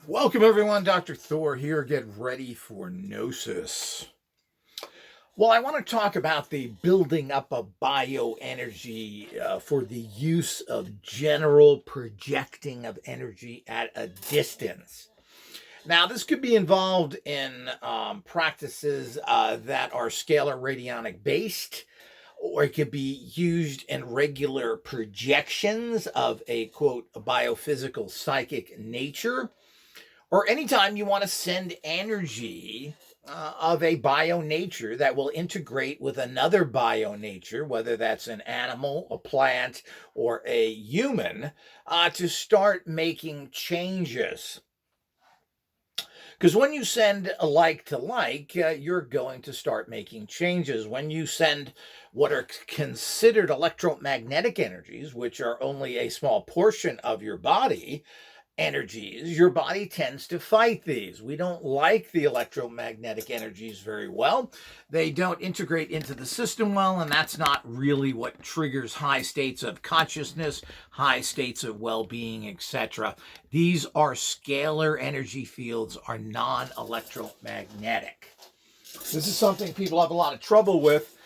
Welcome everyone, Dr. Thor here. Get ready for Gnosis. Well, I want to talk about the building up of bioenergy for the use of general projecting of energy at a distance. Now, this could be involved in practices that are scalar radionic based, or it could be used in regular projections of a quote biophysical psychic nature, or anytime you want to send energy of a bio nature that will integrate with another bio nature, whether that's an animal, a plant, or a human, to start making changes. Because when you send a like to like, you're going to start making changes. When you send what are considered electromagnetic energies, which are only a small portion of your body, energies, your body tends to fight these. We don't like the electromagnetic energies very well. They don't integrate into the system well, and that's not really what triggers high states of consciousness, high states of well-being, etc. These are scalar energy fields, are non-electromagnetic. This is something people have a lot of trouble with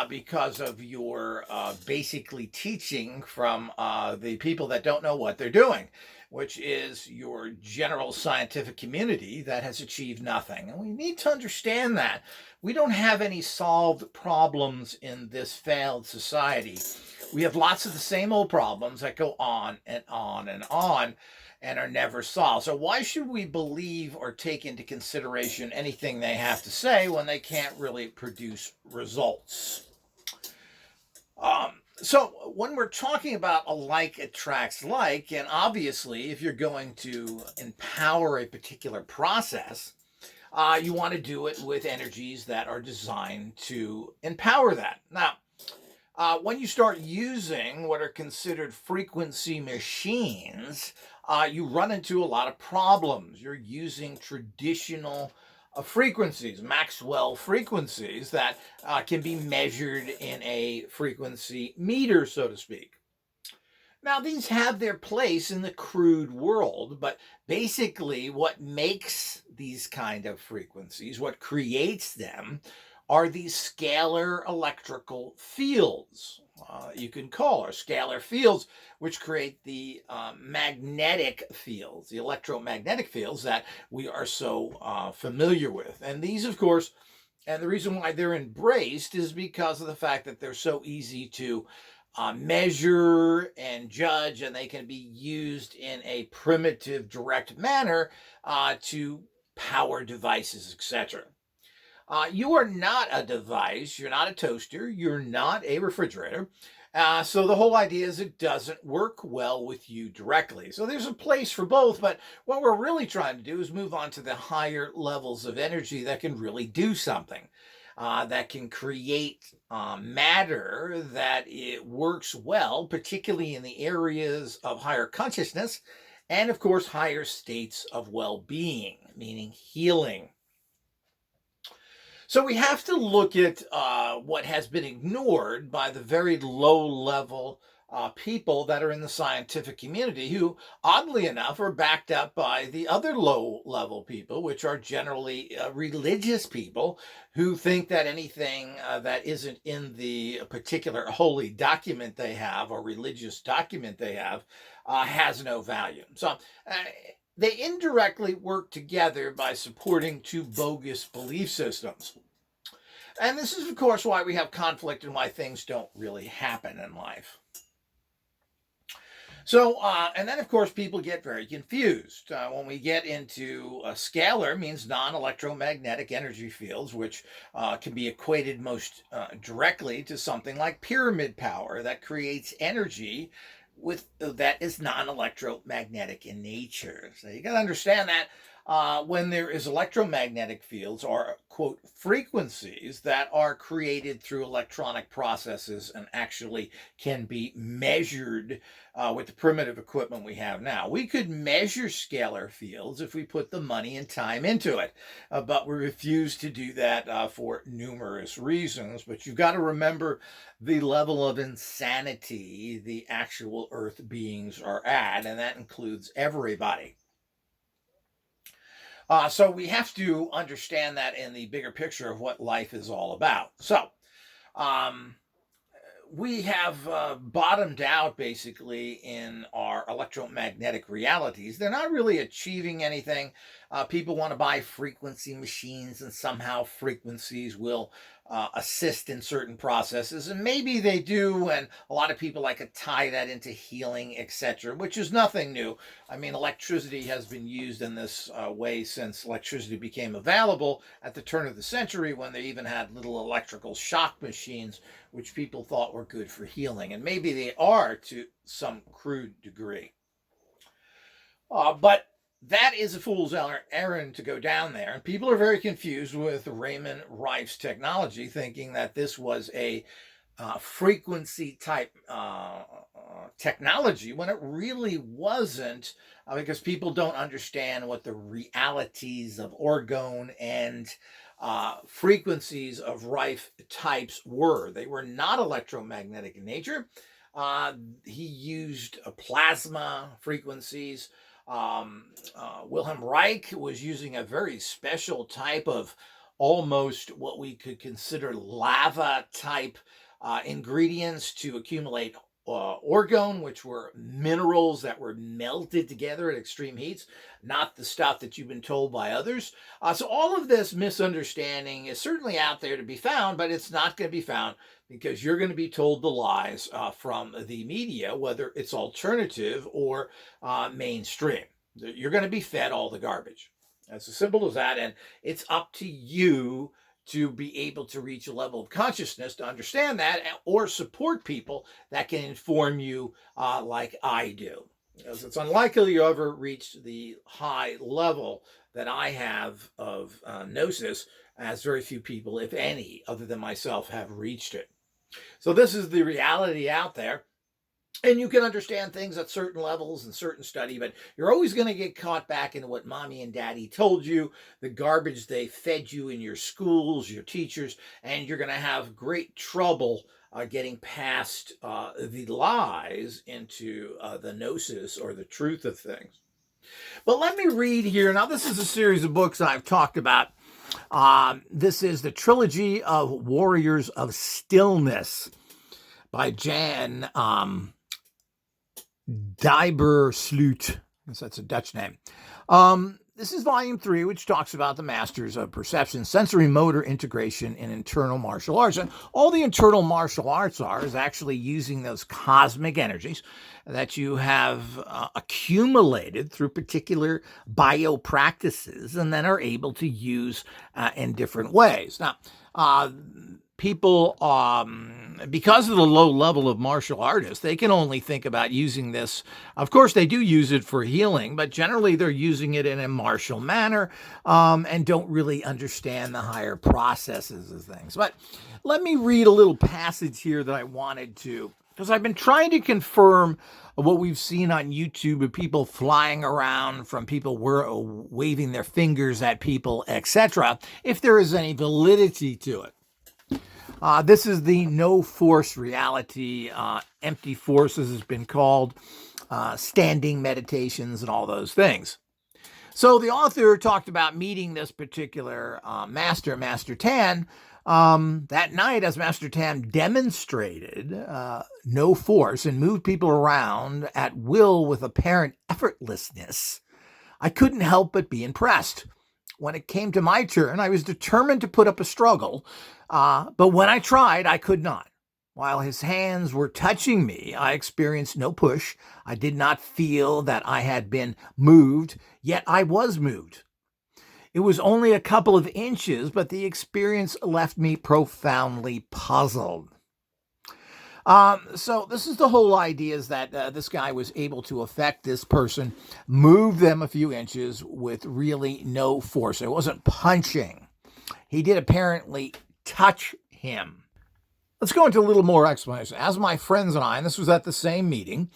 because of your basically teaching from the people that don't know what they're doing, which is your general scientific community that has achieved nothing. And we need to understand that. We don't have any solved problems in this failed society. We have lots of the same old problems that go on and on and on and are never solved. So why should we believe or take into consideration anything they have to say when they can't really produce results? So when we're talking about a like attracts like, and obviously if you're going to empower a particular process, you want to do it with energies that are designed to empower that. Now, when you start using what are considered frequency machines, you run into a lot of problems. You're using traditional frequencies, Maxwell frequencies, that can be measured in a frequency meter, so to speak. Now, these have their place in the crude world, but basically what makes these kind of frequencies, what creates them, are these scalar electrical fields. You can call or scalar fields, which create the magnetic fields, the electromagnetic fields that we are so familiar with. And these, of course, and the reason why they're embraced is because of the fact that they're so easy to measure and judge, and they can be used in a primitive, direct manner to power devices, etc. You are not a device, you're not a toaster, you're not a refrigerator. So the whole idea is it doesn't work well with you directly. So there's a place for both, but what we're really trying to do is move on to the higher levels of energy that can really do something. That can create matter that it works well, particularly in the areas of higher consciousness and, of course, higher states of well-being, meaning healing. So we have to look at what has been ignored by the very low-level people that are in the scientific community, who, oddly enough, are backed up by the other low-level people, which are generally religious people who think that anything that isn't in the particular holy document they have or religious document they have has no value. So they indirectly work together by supporting two bogus belief systems. And this is, of course, why we have conflict and why things don't really happen in life. So, and then, of course, people get very confused. When we get into scalar, means non-electromagnetic energy fields, which can be equated most directly to something like pyramid power that creates energy with that is non-electromagnetic in nature. So you got to understand that when there is electromagnetic fields or quote frequencies that are created through electronic processes and actually can be measured with the primitive equipment we have now. We could measure scalar fields if we put the money and time into it, but we refuse to do that for numerous reasons. But you've got to remember the level of insanity the actual Earth beings are at, and that includes everybody. So we have to understand that in the bigger picture of what life is all about. So um, we have bottomed out basically in our electromagnetic realities. They're not really achieving anything. People want to buy frequency machines, and somehow frequencies will assist in certain processes. And maybe they do. And a lot of people like to tie that into healing, etc., which is nothing new. I mean, electricity has been used in this way since electricity became available at the turn of the century, when they even had little electrical shock machines, which people thought were good for healing. And maybe they are to some crude degree. But that is a fool's errand to go down there. And people are very confused with Raymond Rife's technology, thinking that this was a frequency type technology, when it really wasn't, because people don't understand what the realities of orgone and frequencies of Rife types were. They were not electromagnetic in nature. He used plasma frequencies. Wilhelm Reich was using a very special type of, almost what we could consider lava type ingredients to accumulate orgone, which were minerals that were melted together at extreme heats, not the stuff that you've been told by others. So all of this misunderstanding is certainly out there to be found, but it's not going to be found because you're going to be told the lies from the media, whether it's alternative or mainstream. You're going to be fed all the garbage. That's as simple as that, and it's up to you to be able to reach a level of consciousness to understand that, or support people that can inform you like I do. Because it's unlikely you ever reach the high level that I have of gnosis, as very few people, if any, other than myself, have reached it. So this is the reality out there. And you can understand things at certain levels and certain study, but you're always going to get caught back into what mommy and daddy told you, the garbage they fed you in your schools, your teachers, and you're going to have great trouble getting past the lies into the gnosis, or the truth of things. But let me read here. Now, this is a series of books I've talked about. This is the Trilogy of Warriors of Stillness by Jan Dijbersloot. I guess that's a Dutch name. This is volume 3, which talks about the masters of perception, sensory motor integration, and internal martial arts. And all the internal martial arts are is actually using those cosmic energies that you have accumulated through particular bio practices, and then are able to use in different ways. Now, people, because of the low level of martial artists, they can only think about using this. Of course, they do use it for healing, but generally they're using it in a martial manner and don't really understand the higher processes of things. But let me read a little passage here that I wanted to, because I've been trying to confirm what we've seen on YouTube of people flying around, from people waving their fingers at people, etc., if there is any validity to it. This is the no force reality, empty force, as has been called, standing meditations and all those things. So the author talked about meeting this particular master, Master Tan, that night, as Master Tan demonstrated no force and moved people around at will with apparent effortlessness. I couldn't help but be impressed. When it came to my turn, I was determined to put up a struggle, but when I tried, I could not. While his hands were touching me, I experienced no push. I did not feel that I had been moved, yet I was moved. It was only a couple of inches, but the experience left me profoundly puzzled. So this is the whole idea, is that this guy was able to affect this person, move them a few inches with really no force. It wasn't punching. He did apparently touch him. Let's go into a little more explanation. As my friends and I, and this was at the same meeting,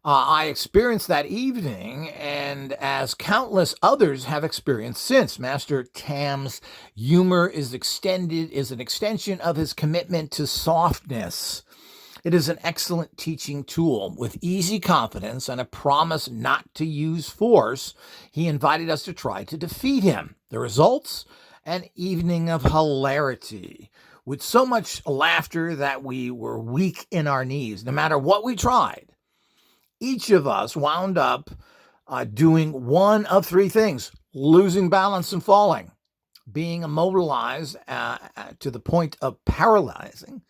I experienced that evening, and as countless others have experienced since. Master Tam's humor is an extension of his commitment to softness. It is an excellent teaching tool with easy confidence and a promise not to use force. He invited us to try to defeat him. The results? An evening of hilarity with so much laughter that we were weak in our knees. No matter what we tried, each of us wound up doing one of three things: losing balance and falling, being immobilized to the point of paralyzing,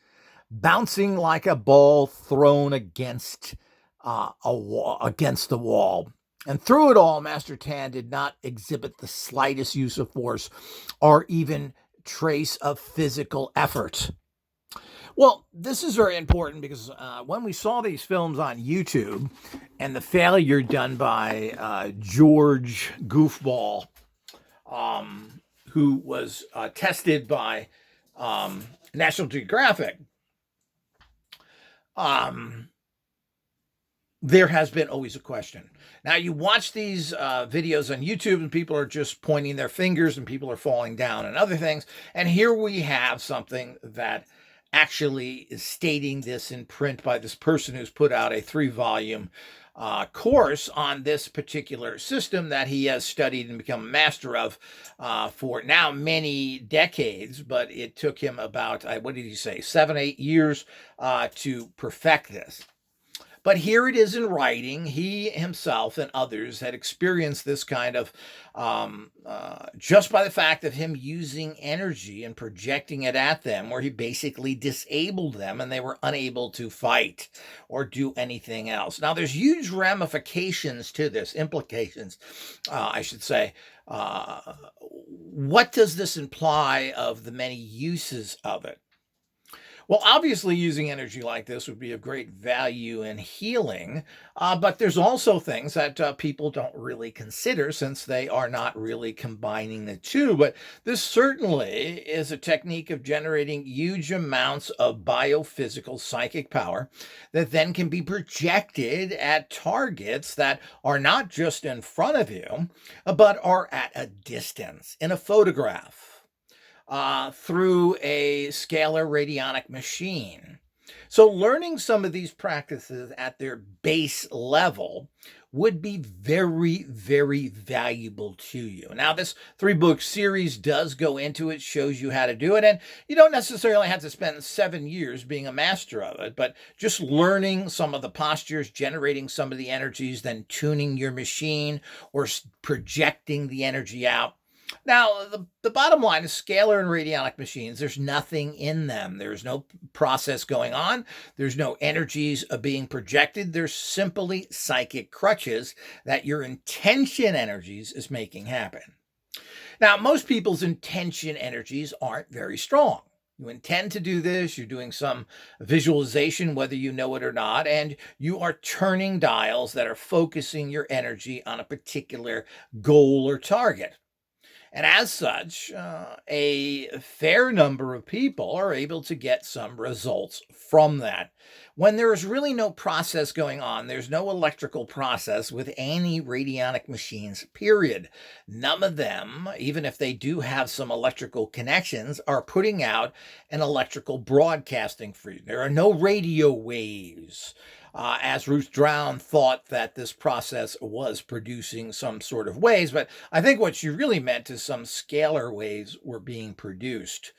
bouncing like a ball thrown against against the wall. And through it all, Master Tan did not exhibit the slightest use of force or even trace of physical effort. Well, this is very important because when we saw these films on YouTube and the failure done by George Goofball, who was tested by National Geographic, there has been always a question. Now, you watch these videos on YouTube and people are just pointing their fingers and people are falling down and other things. And here we have something that actually is stating this in print by this person who's put out a 3-volume course on this particular system that he has studied and become a master of for now many decades. But it took him about, what did he say, 7-8 years to perfect this. But here it is in writing. He himself and others had experienced this kind of, just by the fact of him using energy and projecting it at them, where he basically disabled them and they were unable to fight or do anything else. Now, there's huge ramifications to this, implications, I should say. What does this imply of the many uses of it? Well, obviously, using energy like this would be of great value in healing, but there's also things that people don't really consider since they are not really combining the two. But this certainly is a technique of generating huge amounts of biophysical psychic power that then can be projected at targets that are not just in front of you, but are at a distance in a photograph. Through a scalar radionic machine. So learning some of these practices at their base level would be very, very valuable to you. Now, this 3-book series does go into it, shows you how to do it, and you don't necessarily have to spend 7 years being a master of it, but just learning some of the postures, generating some of the energies, then tuning your machine or projecting the energy out. Now, the bottom line is scalar and radionic machines, there's nothing in them. There's no process going on. There's no energies being projected. There's simply psychic crutches that your intention energies is making happen. Now, most people's intention energies aren't very strong. You intend to do this, you're doing some visualization, whether you know it or not, and you are turning dials that are focusing your energy on a particular goal or target. And as such, a fair number of people are able to get some results from that. When there is really no process going on, there's no electrical process with any radionic machines, period. None of them, even if they do have some electrical connections, are putting out an electrical broadcasting for you. There are no radio waves. As Ruth Drown thought that this process was producing some sort of waves, but I think what she really meant is some scalar waves were being produced.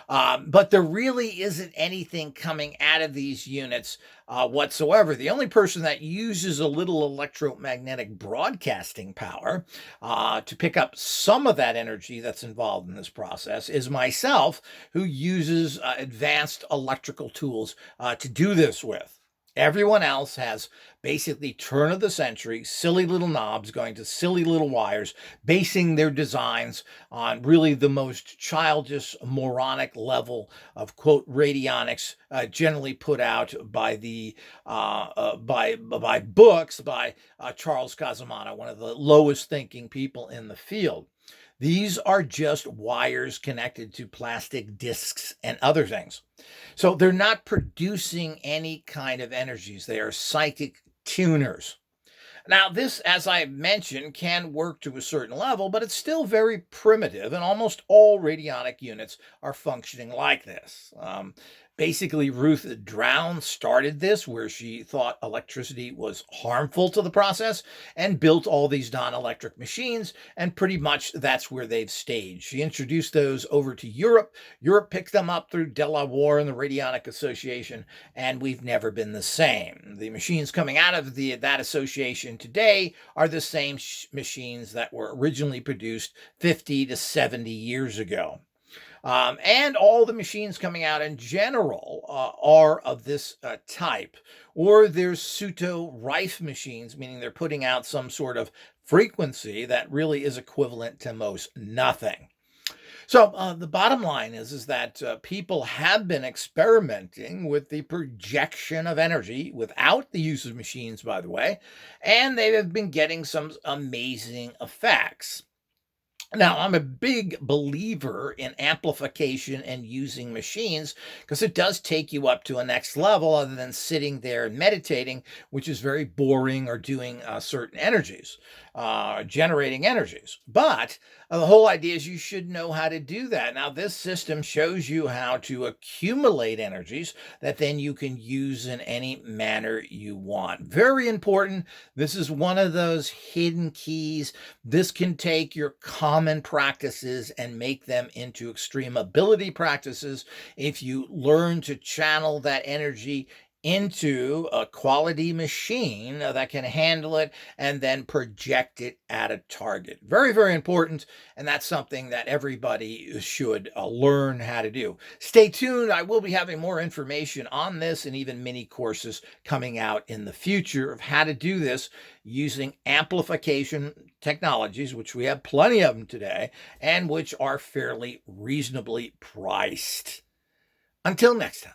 But there really isn't anything coming out of these units whatsoever. The only person that uses a little electromagnetic broadcasting power to pick up some of that energy that's involved in this process is myself, who uses advanced electrical tools to do this with. Everyone else has basically turn of the century, silly little knobs going to silly little wires, basing their designs on really the most childish, moronic level of, quote, radionics generally put out by the by books by Charles Casamano, one of the lowest thinking people in the field. These are just wires connected to plastic discs and other things. So they're not producing any kind of energies. They are psychic tuners. Now, this, as I mentioned, can work to a certain level, but it's still very primitive, and almost all radionic units are functioning like this. Basically, Ruth Drown started this where she thought electricity was harmful to the process and built all these non-electric machines, and pretty much that's where they've stayed. She introduced those over to Europe. Europe picked them up through Delaware and the Radionic Association, and we've never been the same. The machines coming out of that association today are the same machines that were originally produced 50 to 70 years ago. And all the machines coming out in general are of this type. Or there's pseudo-rife machines, meaning they're putting out some sort of frequency that really is equivalent to most nothing. So the bottom line is that people have been experimenting with the projection of energy without the use of machines, by the way, and they have been getting some amazing effects. Now, I'm a big believer in amplification and using machines because it does take you up to a next level other than sitting there and meditating, which is very boring, or doing certain energies, generating energies. But the whole idea is you should know how to do that. Now, this system shows you how to accumulate energies that then you can use in any manner you want. Very important. This is one of those hidden keys. This can take your common practices and make them into extreme ability practices if you learn to channel that energy into a quality machine that can handle it and then project it at a target. Very, very important. And that's something that everybody should learn how to do. Stay tuned. I will be having more information on this and even mini courses coming out in the future of how to do this using amplification technologies, which we have plenty of them today, and which are fairly reasonably priced. Until next time.